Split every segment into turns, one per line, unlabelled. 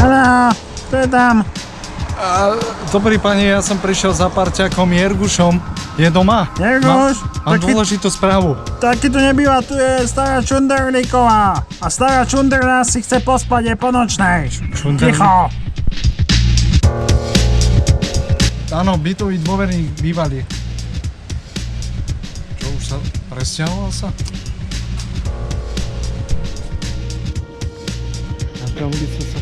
Haló, kto je tam?
Dobrý pani, ja som prišiel za parťakom Jergušom. Je doma?
Jerguš?
Mám dôležitú správu.
Taký tu nebýva, tu je stará Čunderlíková. A stará Čunderná si chce pospať, je po nočnej. Ticho.
Áno, bytový dôverník bývalý. Čo, už sa presťahoval sa? Aká ulica sa...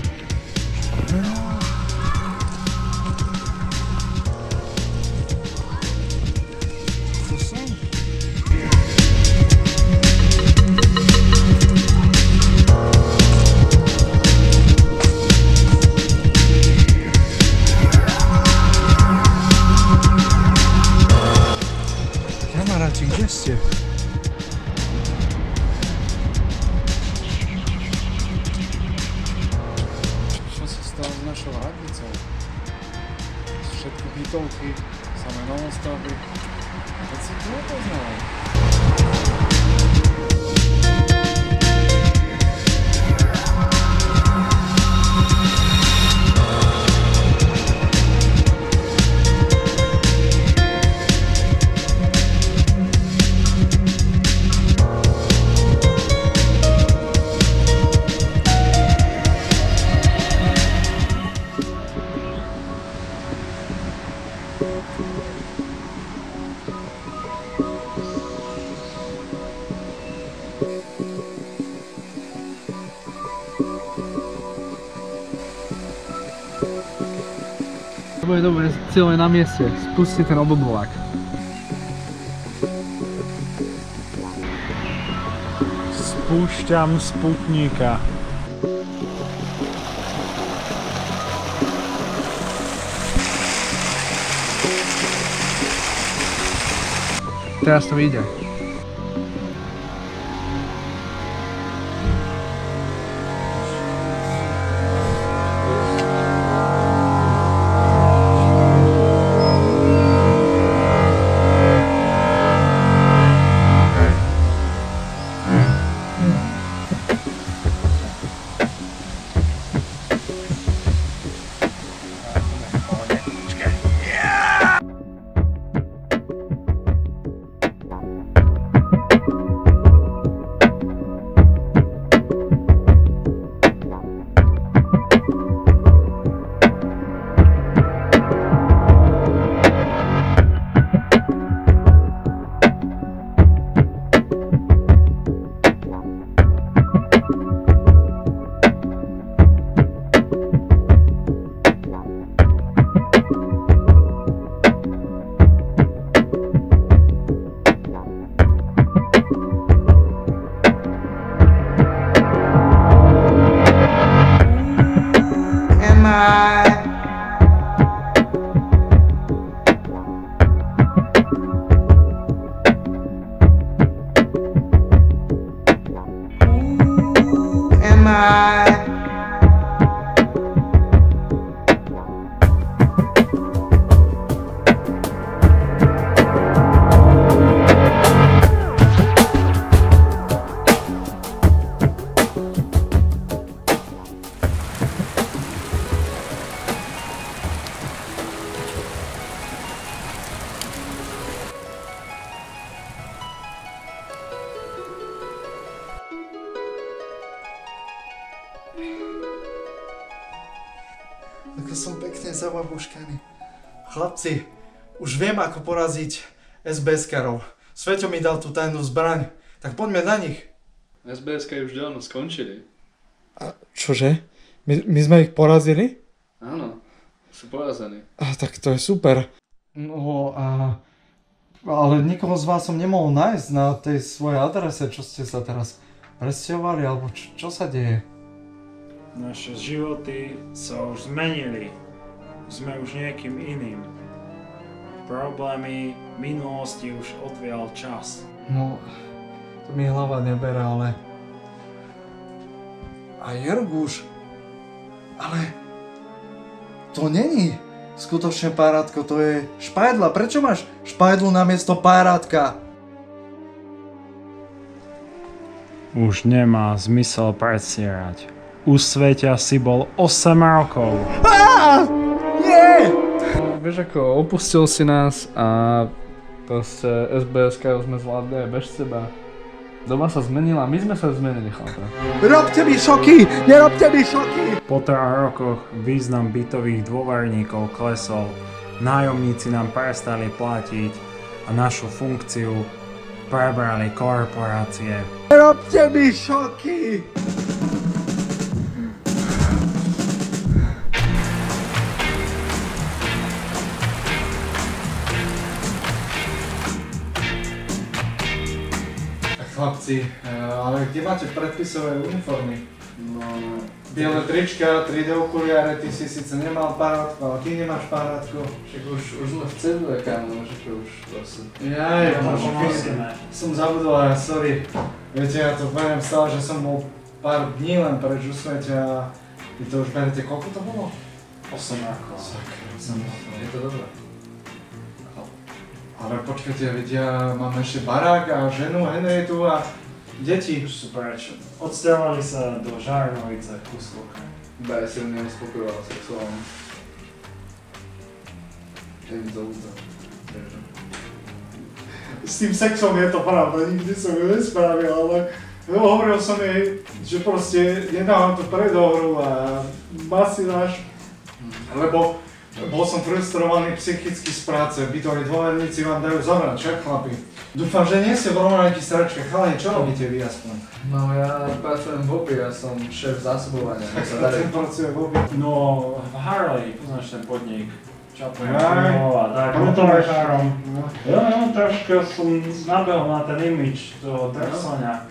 Kamaráti, kde ste? Čo sa stalo s našou radnicou? Všetky bytovky, samé novostavby. Keď si tu nepoznal.
To bude dobre, cieľ je na mieste, spusti ten obodvolák.
Spúšťam Sputnika.
Teraz to ide.
Ako som pekne zababuškaný. Chlapci,
už viem, ako poraziť SBS-karov. Sveťo mi dal tú tajnú zbraň, tak poďme na nich.
SBS-ka už dávno skončili.
A čože? My sme ich porazili?
Áno, sú porazení.
Tak to je super. No ale nikoho z vás som nemohol nájsť na tej svojej adrese, čo ste sa teraz presťahovali, alebo čo sa deje?
Naše životy sa už zmenili. Sme už niekým iným. Problémy minulosti už odvial čas.
No, to mi hlava nebere, ale... A Jurguš... Ale... To není skutočne párátko, to je špajdla. Prečo máš špajdlu namiesto párátka?
Už nemá zmysel predstierať. U Sveťa si bol 8 rokov.
Nie!
Vieš ako, opustil si nás a proste SBS-ka sme zvládli aj bez teba. Doba sa zmenila, my sme sa zmenili, chlape.
Robte mi šoky! Nerobte mi šoky!
Po 3 rokoch význam bytových dôverníkov klesol, nájomníci nám prestali platiť a našu funkciu prebrali korporácie.
Nerobte mi šoky! Chlapci, ale kde máte predpisové uniformy?
No...
Biele trička, 3D okuliare, ty si síce nemal párátko, ale ty nemáš párátko.
Však už sme v cedule, kámo, že to už vlastne...
Jaj, som zabudol, sorry. Viete, ja to beriem stále, že som bol pár dní len preč u Svete a vy to už berete, koľko to bolo?
8 rokov.
Sakra, 8 rokov.
Je to dobré.
Ale počkajte, veď ja mám ešte barák a ženu Henrietu a deti.
Už sú preč. Odsťahovali sa do Žarnovice v Kusloke.
Daj si mne uspokojovala sexuálne. Je mi to ľúto.
S tým sexom je to pravda, nikdy som ju nespravil, ale hovoril som jej, že proste nedávam to predohru a masínáš, lebo bol som frustrovaný psychicky z práce, bytoví dôverníci vám dajú zobrať, však chlapi. Dúfam, že nie ste v rovnakých stračkách, chalani, čo robíte vy aspoň?
No ja pracujem v OPI, ja som šéf zásobovania.
Ten pracuje v obi.
No, Harley, poznáš ten podnik. Čapujem
Aj.
a tak, motorekárom. Jo, troška som nabehol na ten imič toho Dersoňa.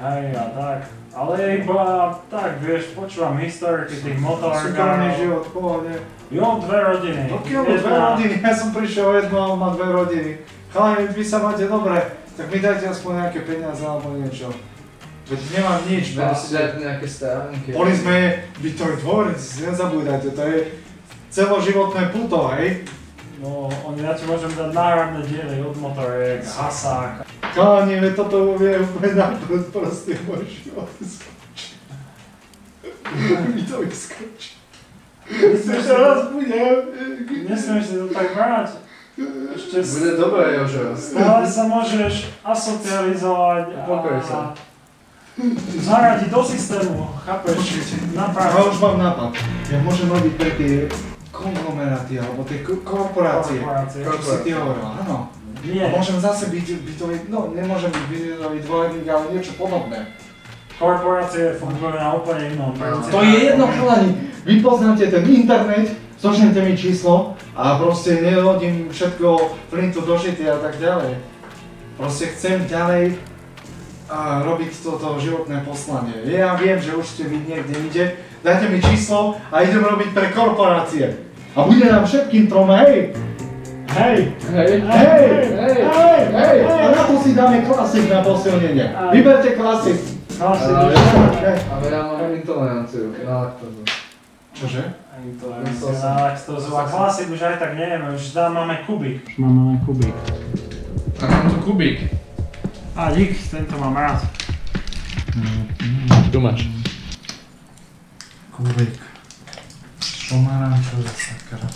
Hej, a tak. Ale iba tak, vieš, počúvam historiky tých motorkárov.
Súkromný život, pohode.
Jo, 2 rodiny.
Pokiaľ má 2 rodiny, ja som prišiel jedno a on má 2 rodiny. Chalani, vy sa máte dobre, tak mi dajte aspoň nejaké peniaze alebo niečo. Veď nemám nič,
Mám si dať nejaké stránky.
boli sme bytoví dôverníci, si nezabúdajte, to je celoživotné puto, hej?
No, ja ti môžem dať náhradné diely od motoriek, hasák.
Chalani, veď toto vie úplne naprd, proste môj život skočí. Mi to vyskočí.
Myslíš,
Ešte raz budem.
Nesmieš si to tak brať. Ešte
Bude dobré, Jožo.
stále sa môžeš asocializovať
Upokoj sa.
zaradiť do systému, chápeš?
Počkajte, ja
Napraviť.
už mám nápad. Ja môžem robiť pre tie konglomeráty, alebo tie korporácie. Čo si ty hovoril, áno. A
Nie,
môžem zase byť bytový, no nemôžem byť bytový dôverník, ale niečo podobné.
korporácie fungujú na úplne inom princípe.
To je jedno, chalani. Vy poznáte ten internet, zožnete mi číslo a proste nehodím všetko flintu do žity a tak ďalej. Proste chcem ďalej robiť toto životné poslanie. Ja viem, že už ste vy niekde inde, dajte mi číslo a idem robiť pre korporácie. A bude nám všetkým trom, hej! Hej!
Hej,
Hej! Hej! A na to si dáme klasik na posilnenie. Vyberte klasik.
Ale ja mám intoleranciu na laktózu.
Čože?
Intolerancia na laktózu a klasik už aj tak nevieme, už máme kubík. Už máme len kubík.
A mám tu kubík.
A dík, tento mám rád.
Tu máš.
Kubík. Pomarančové sakra.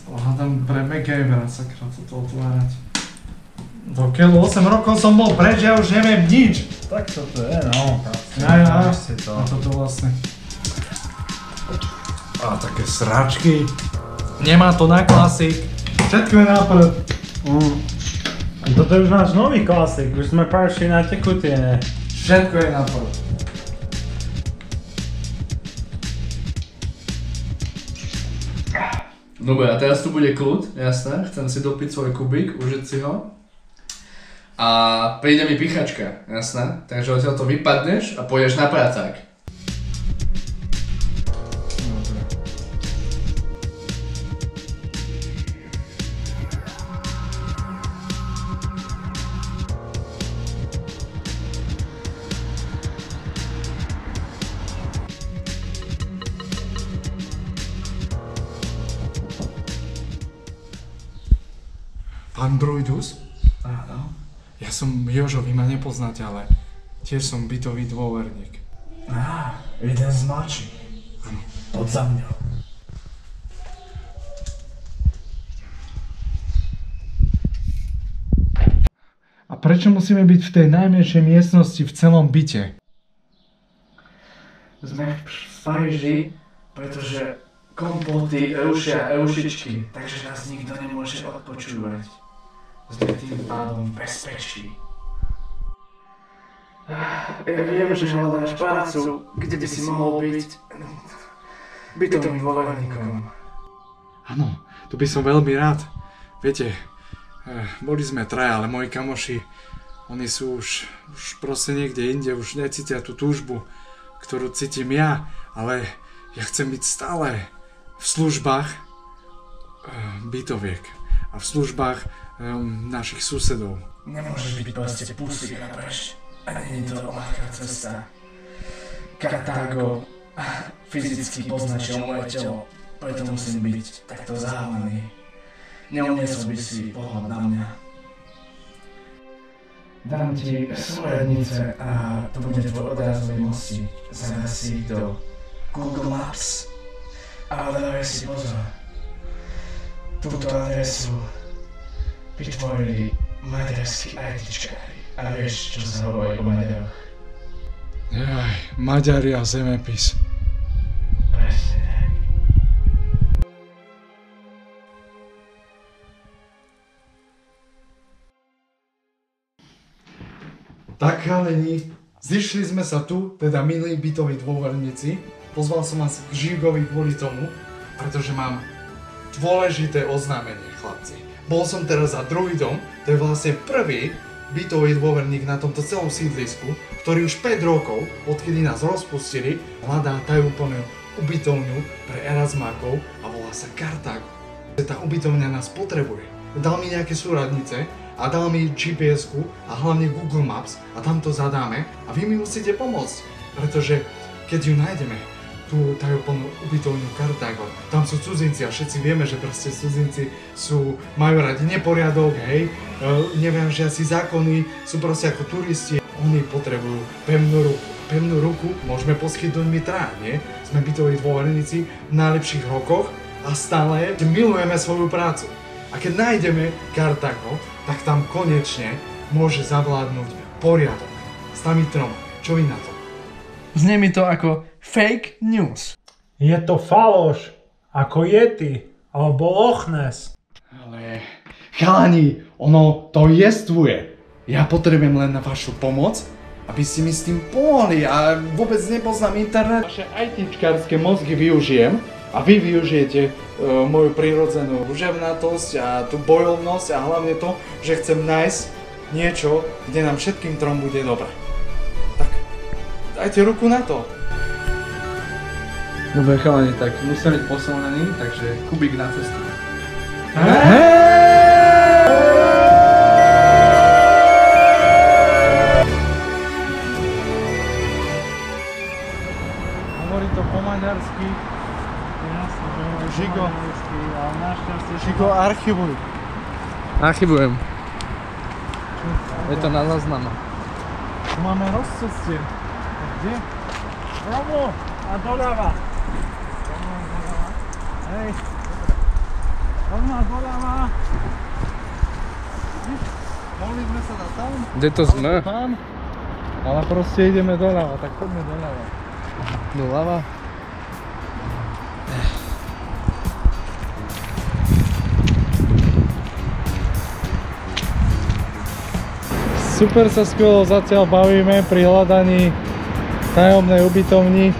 Hľadám pre MacGyvera sakra toto otvárať. Do keľu 8 rokov som bol preč, ja už neviem nič.
Tak toto je, no.
Ja,
si to.
a toto vlastne. A také sračky. Nemá to na klasik. Všetko je na prd.
Toto je už náš nový klasik, už sme prešli na tekutine.
Všetko je na prd.
Dobre, a teraz tu bude kľud, jasné, chcem si dopiť svoj kubík, užiť si ho. A príde mi pichačka, jasné, takže odtiaľ to vypadneš a pôjdeš na pracák. Dobre.
Pán Druidus?
Áno.
Ja som Jožo, vy ma nepoznáte, ale tiež som bytový dôverník.
Jeden z mladších. Poď za mňou.
A prečo musíme byť v tej najmenšej miestnosti v celom byte?
Sme v Paríži, pretože kompoty rušia eušičky, takže nás nikto nemôže odpočúvať. Sme tým pádom v bezpečí. Ja viem, že hľadáš prácu, kde by si mohol byť bytovým dôverníkom.
Áno, to by som veľmi rád. Viete, boli sme traja, ale moji kamoši, oni sú už proste niekde inde, už necítia tú túžbu, ktorú cítim ja, ale ja chcem byť stále v službách bytoviek a v službách našich susedov.
Nemôžeš byť proste pustý na prš. A nie je to ľahká cesta. Kartágo fyzicky poznačil moje telo, preto musím byť takto zahalený. Neuniesol by si pohľad na mňa. Dám ti súradnice a to bude tvoj odrazový mostík. Zadaj si ich do Google Maps. Ale dávaj si pozor. Túto adresu vytvorili maďarskí ITčkári. A vieš, čo sa hovorí o Maďaroch?
Jaj, Maďari a zemepis.
Presne tak.
Tak chaleni, zišli sme sa tu, teda milí bytoví dôverníci. Pozval som vás k Žigovi kvôli tomu, pretože mám dôležité oznámenie, chlapci. Bol som teraz za Druidom, to je vlastne prvý bytový dôverník na tomto celom sídlisku, ktorý už 5 rokov, odkedy nás rozpustili, hľadá tajúplnú ubytovňu pre Erasmákov a volá sa Kartágo. Tá ubytovňa nás potrebuje. Dal mi nejaké súradnice a dal mi GPS-ku a hlavne Google Maps a tam to zadáme a vy mi musíte pomôcť, pretože keď ju nájdeme, tú tajúplnú ubytovňu Kartágo, tam sú cudzinci a všetci vieme, že proste cudzinci majú radi neporiadok, hej, neveržia si zákony, sú proste ako turisti. Oni potrebujú pevnú ruku, môžeme poskytnúť my traja, nie? Sme bytoví dôverníci v najlepších rokoch a stále milujeme svoju prácu. A keď nájdeme Kartágo, tak tam konečne môže zavládnuť poriadok. S nami troma. Čo vy na to?
Znie mi to ako fake news.
Je to faloš, ako Yeti, alebo Loch Ness.
Ale chalani, ono to jestvuje. Ja potrebujem len na vašu pomoc, aby ste mi s tým pomohli a vôbec nepoznám internet. Vaše ITčkárske mozgy využijem a vy využijete moju prirodzenú ruževnatosť a tú bojovnosť a hlavne to, že chcem nájsť niečo, kde nám všetkým trom bude dobre. Tak, dajte ruku na to.
Dobre chalani, tak musím byť posilnený, takže kubík na cestu.
Hovorí to po maďarsky.
Jasne, že hovorí
Žigo.
po maďarsky, ale našťastie...
Žigo, archivuj.
Archivujem. Je to na zázname.
Tu máme rozcestie. Kde?
Pravo a doľava. Hej. Rovná doľava.
Mohli sme sa dať tam?
Kde to sme?
Tam. Ale proste ideme doľava, tak poďme doľava.
Doľava?
Super sa skoro zatiaľ bavíme pri hľadaní tajomnej ubytovni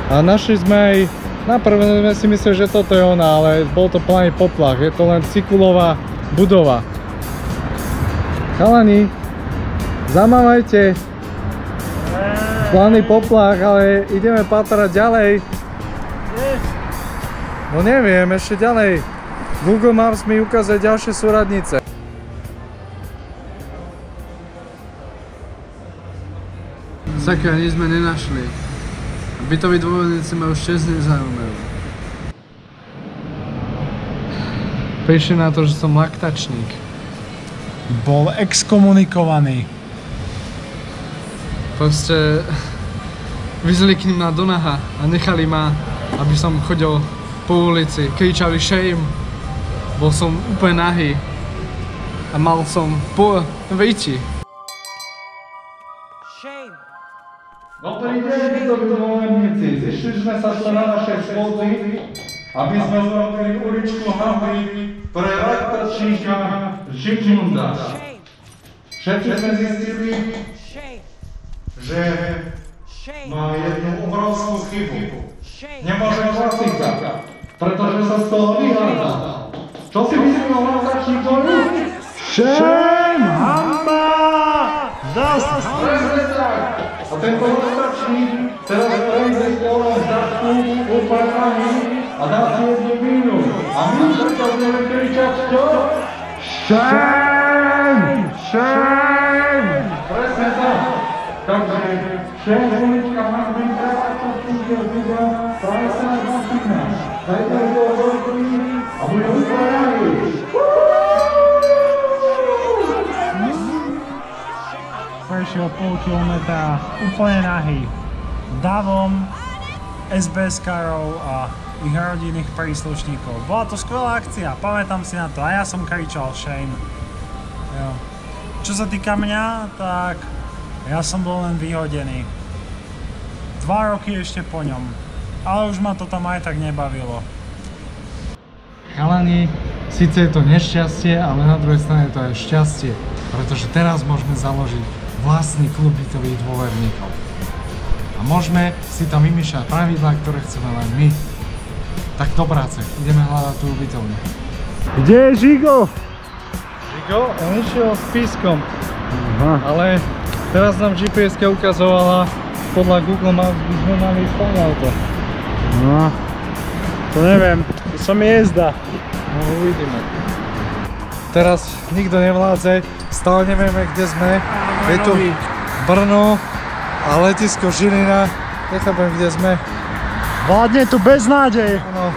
a našli sme aj, naprvé sme si mysleli, že toto je ona, ale bol to plný poplach, je to len cikulová budova. Chalani, zamávajte, plný poplach, ale ideme pátrať ďalej. No neviem, ešte ďalej. Google Maps mi ukazuje ďalšie súradnice.
Sakra, nič sme nenašli. Bytoví dôvodníci ma už čest nezaujímajú.
Píše na to, že som laktačník.
Bol exkomunikovaný.
Proste vyzli k ním na Donaha a nechali ma, aby som chodil po ulici. Kričali shame. Bol som úplne nahý a mal som po vejti.
Dobrý deň, bytoví zišli sme sa tu na našej schôdzi, aby sme zrobili uličku hanby pre laktačníka Žigmunda. Všetci sme zistili, že má jednu obrovskú chybu. Nemôže klasika, pretože sa z toho vyhľadá. Čo si myslí o laktačníkovi?
Shame! Hamba!
Presne tak! A tento laktačník teraz prejde z toho zdatku úplne nahý a dá si jednu vínu. A my preto budeme kričať čo? Shame! Shame! Presne tak! Takže shame ulička hanby pre laktačníkov video práve sa nás nasýna. Dajte ho do odborky a bude úplne nahý.
Prešiel pol kilometra úplne nahý. Davom, SBS-karov a ich rodinných príslušníkov. Bola to skvelá akcia, pamätám si na to a ja som kričal shame. Jo. Čo sa týka mňa, tak ja som bol len vyhodený. 2 roky ešte po ňom, ale už ma to tam aj tak nebavilo.
Chalani, síce je to nešťastie, ale na druhej strane to je šťastie, pretože teraz môžeme založiť vlastný klub bytových dôverníkov. A môžeme si tam vymýšľať pravidlá, ktoré chceme len my. Tak do práce, ideme hľadať tú ubytovňu.
Kde je Žigo?
Žigo? On išiel s pískom. Ale teraz nám GPS-ka ukazovala, podľa Google Maps by sme mali spať auto.
No, to neviem, to som jezda.
No uvidíme. Teraz nikto nevládze, stále nevieme, kde sme. Je tu Brno a letisko Žilina. Nechápem, kde sme.
Vládne tu beznádej.
Áno.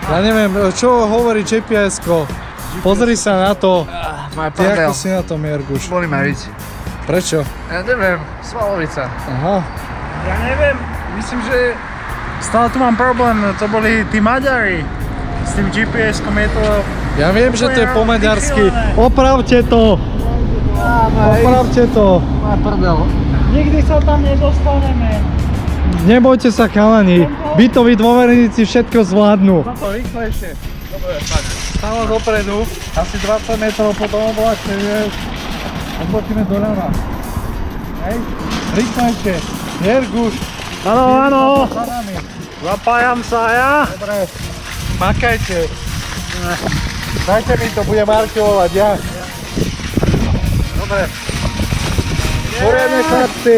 Ja neviem, čo hovorí GPS-ko. Pozri sa na to. Ty ako si na tom, Jerguš?
Boli ma víc.
Prečo?
Ja neviem, svalovica.
Aha.
Ja neviem, myslím, že stále tu mám problém, to boli tí Maďari. S tým GPS-kom je to...
Ja viem, že to je po maďarsky. Opravte to! Opravte to!
Nikdy sa tam nedostaneme.
Nebojte sa, chalani. Bytoví dôverníci všetko zvládnu.
Rýchlejšie. Dobre, pane.
Stále dopredu, asi 20 metrov po tom oblačne, vieš. Odbočíme doľava. Hej? Rýchlejšie. Jerguš.
Áno, áno.
Za nami.
Zapájam sa ja.
Dobre. Makajte. Dajte mi to, budem archivovať ja. Dobre. Poriadne, chlapci.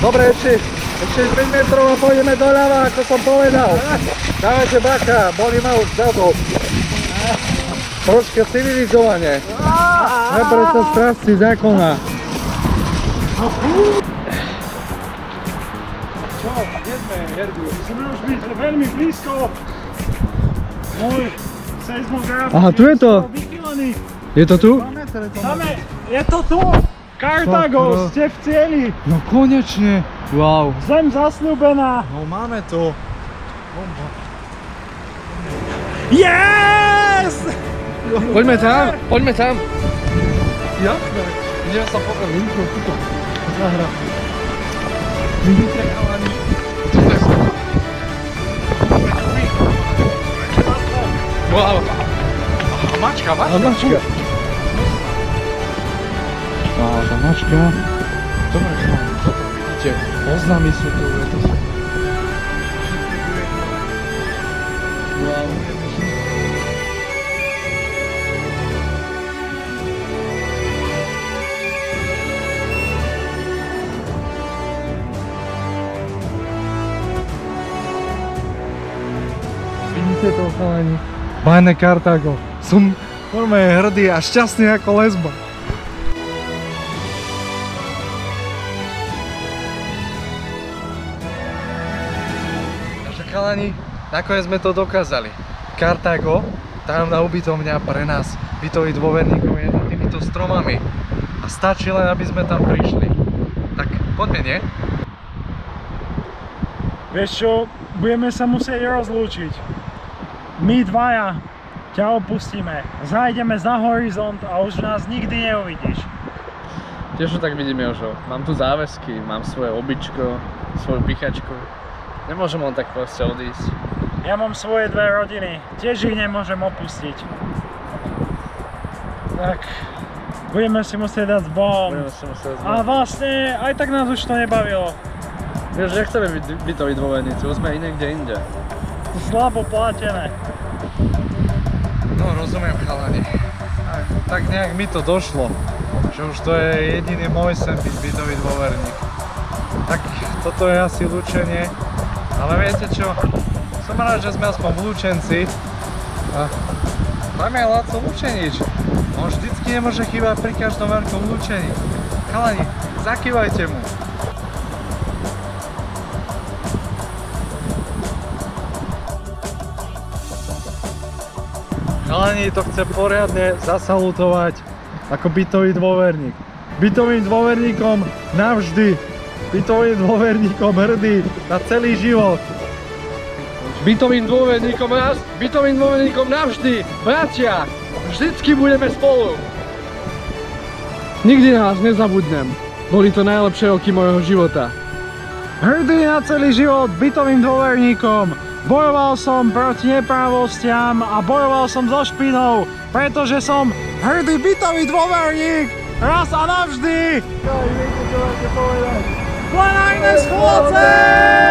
Dobre, ešte 5 metrov a pôjdeme doľava, ako som povedal. Dávajte bacha, boli ma už vzadu. Troška civilizovane. Sme preto strážci zákona. Čo? Kde sme, Jergu?
Musíme už byť veľmi blízko. Môj seismograf.
Aha, tu je to.
Vychylený.
Je to tu?
Same, je to tu. Kartago, ste v cieli.
No konečne. Wow.
Zem zasľúbená.
No máme to.
Yes!
Poďme tam, poďme tam.
Jak? Ideme sa pokať linko, tuto. Zahra. Vidíte, chalani?
Wow. A mačka, mačka.
A mačka.
A tá mačka. Dobre, chalani, toto vidíte, oznámy sú tu, je to super. Wow. Vidíte to, chalani? Bajné Kartágo. Som normálne hrdý a šťastný ako lesba. Takže chalani, nakoniec sme to dokázali. Kartágo, tajomná ubytovňa pre nás, bytových dôverníkov, je za týmito stromami. A stačí len, aby sme tam prišli. Tak poďme, nie?
Vieš čo, budeme sa musieť rozlúčiť. My dvaja ťa opustíme, zájdeme za horizont a už nás nikdy neuvidíš.
Tiež to tak vidím, Jožo. Mám tu záväzky, mám svoje običko, svoju pichačku. Nemôžem len tak proste odísť.
Ja mám svoje dve rodiny, tiež ich nemôžem opustiť. Tak, budeme si musieť dať s Bohom. A vlastne, aj tak nás už to nebavilo.
Vieš, nechceme byť bytoví dôverníci, už sme niekde inde.
Slabo platené.
No, rozumiem, chalani. Tak nejak mi to došlo, že už to je jediný môj sen byť bytový dôverník. Tak toto je asi lúčenie, ale viete čo? Som rád, že sme aspoň lúčenci. A dajme aj Laco lúčenič. On vždycky nemôže chýbať pri každom veľkom lúčení. Chalani, zakývajte mu. Chalani, to chce poriadne zasalutovať ako bytový dôverník. Bytovým dôverníkom navždy. Bytovým dôverníkom hrdý na celý život. Bytovým dôverníkom raz, bytovým dôverníkom navždy. Bratia, vždycky budeme spolu. Nikdy na vás nezabudnem. Boli to najlepšie roky mojho života.
Hrdý na celý život, bytovým dôverníkom. Bojoval som proti neprávostiam a bojoval som so špinou, pretože som hrdý bytový dôverník raz a navždy!
Viete, čo máte povedať?
Plenajné schôdze!